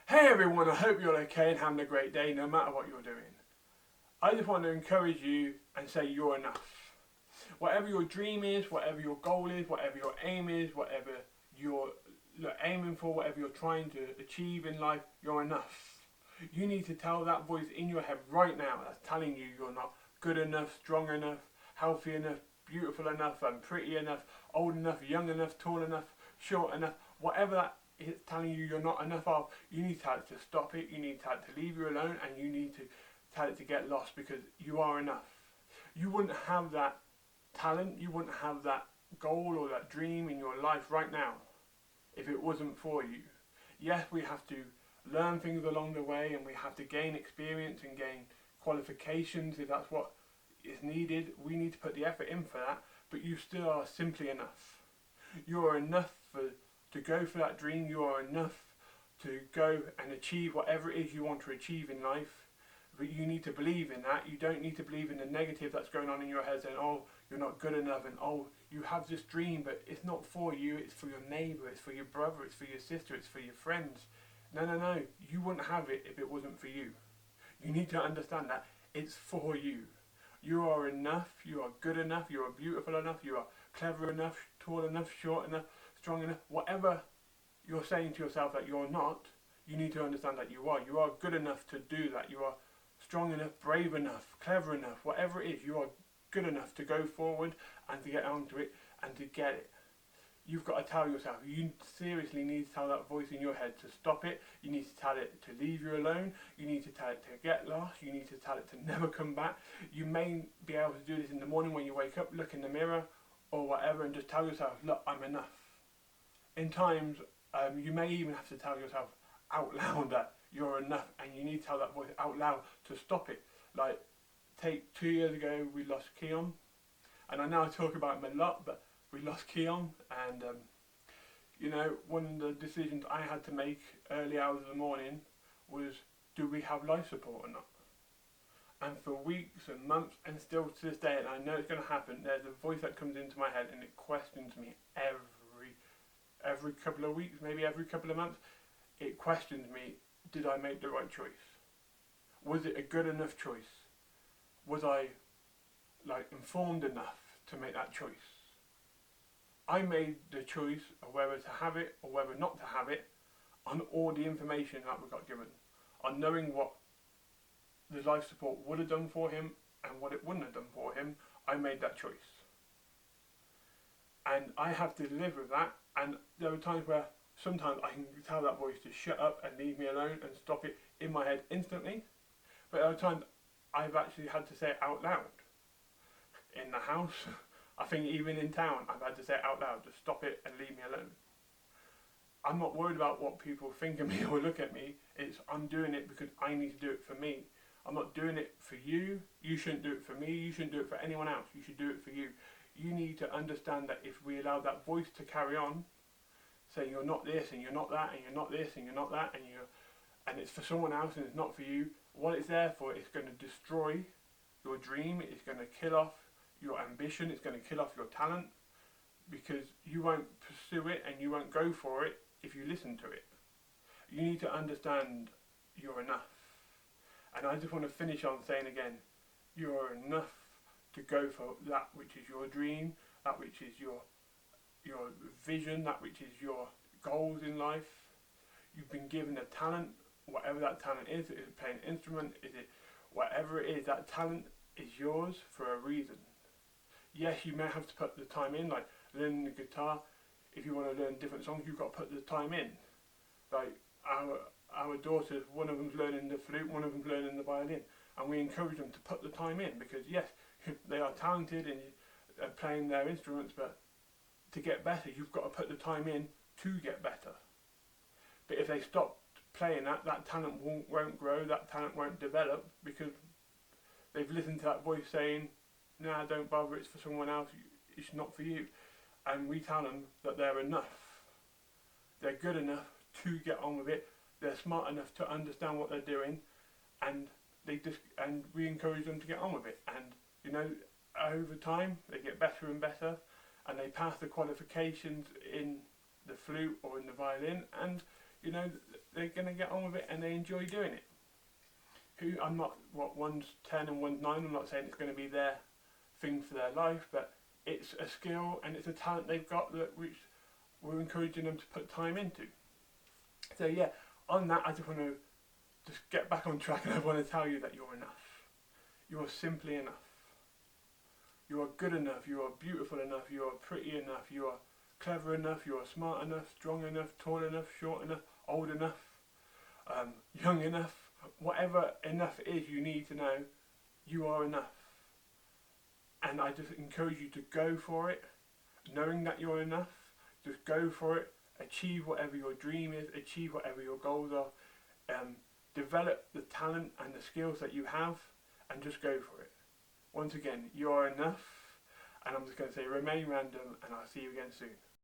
Hey everyone, I hope you're okay and having a great day no matter what you're doing. I just want to encourage you and say you're enough. Whatever your dream is, whatever your goal is, whatever your aim is, whatever you're aiming for, whatever you're trying to achieve in life, you're enough. You need to tell that voice in your head right now that's telling you you're not good enough, strong enough, healthy enough, beautiful enough, and pretty enough, old enough, young enough, tall enough, short enough, whatever that is telling you you're not enough of, you need to tell it to stop it, you need to tell it to leave you alone, and you need to tell it to get lost because you are enough. You wouldn't have that talent, you wouldn't have that goal or that dream in your life right now if it wasn't for you. Yes, we have to learn things along the way and we have to gain experience and gain qualifications if that's what is needed. We need to put the effort in for that, but you still are simply enough. You are enough to go for that dream. You are enough to go and achieve whatever it is you want to achieve in life. But you need to believe in that. You don't need to believe in the negative that's going on in your head saying, oh, you're not good enough, and oh, you have this dream, but it's not for you, it's for your neighbour, it's for your brother, it's for your sister, it's for your friends. No. You wouldn't have it if it wasn't for you. You need to understand that it's for you. You are enough, you are good enough, you are beautiful enough, you are clever enough, tall enough, short enough, strong enough. Whatever you're saying to yourself that you're not, you need to understand that you are. You are good enough to do that. You are strong enough, brave enough, clever enough, whatever it is, you are good enough to go forward and to get onto it and to get it. You've got to tell yourself, you seriously need to tell that voice in your head to stop it. You need to tell it to leave you alone. You need to tell it to get lost. You need to tell it to never come back. You may be able to do this in the morning when you wake up, look in the mirror or whatever and just tell yourself, look, I'm enough. In times, you may even have to tell yourself out loud that you're enough, and you need to tell that voice out loud to stop it. Like, take 2 years ago, we lost Keon, and I know I talk about him a lot, but we lost Keon, and one of the decisions I had to make early hours of the morning was, do we have life support or not? And for weeks and months, and still to this day, and I know it's going to happen, there's a voice that comes into my head and it questions me every couple of weeks, maybe every couple of months. It questions me, did I make the right choice? Was it a good enough choice? Was I informed enough to make that choice? I made the choice of whether to have it or whether not to have it on all the information that we got given, on knowing what the life support would have done for him and what it wouldn't have done for him. I made that choice. And I have to live with that, and there are times where sometimes I can tell that voice to shut up and leave me alone and stop it in my head instantly, but there are times I've actually had to say it out loud. In the house, I think even in town, I've had to say it out loud to stop it and leave me alone. I'm not worried about what people think of me or look at me. I'm doing it because I need to do it for me. I'm not doing it for you. You shouldn't do it for me. You shouldn't do it for anyone else. You should do it for you. You need to understand that if we allow that voice to carry on, saying you're not this and you're not that and you're not this and you're not that and it's for someone else and it's not for you, what it's there for, it's going to destroy your dream, it's going to kill off your ambition, it's going to kill off your talent, because you won't pursue it and you won't go for it if you listen to it. You need to understand you're enough. And I just want to finish on saying again, you're enough to go for that which is your dream, that which is your vision, that which is your goals in life. You've been given a talent, whatever that talent is it playing an instrument, is it whatever it is, that talent is yours for a reason. Yes, you may have to put the time in, like learning the guitar. If you want to learn different songs, you've got to put the time in. Like our daughters, one of them's learning the flute, one of them's learning the violin, and we encourage them to put the time in, because yes, they are talented in playing their instruments, but to get better, you've got to put the time in to get better. But if they stop playing that talent won't grow, that talent won't develop, because they've listened to that voice saying, nah, don't bother, it's for someone else, it's not for you. And we tell them that they're enough. They're good enough to get on with it, they're smart enough to understand what they're doing, and we encourage them to get on with it. And over time, they get better and better, and they pass the qualifications in the flute or in the violin, and they're going to get on with it and they enjoy doing it. I'm not, one's 10 and one's 9, I'm not saying it's going to be their thing for their life, but it's a skill and it's a talent they've got which we're encouraging them to put time into. So yeah, on that I just want to get back on track, and I want to tell you that you're enough. You are simply enough. You are good enough, you are beautiful enough, you are pretty enough, you are clever enough, you are smart enough, strong enough, tall enough, short enough, old enough, young enough. Whatever enough is you need to know, you are enough. And I just encourage you to go for it, knowing that you're enough. Just go for it, achieve whatever your dream is, achieve whatever your goals are, develop the talent and the skills that you have, and just go for it. Once again, you are enough, and I'm just going to say remain random, and I'll see you again soon.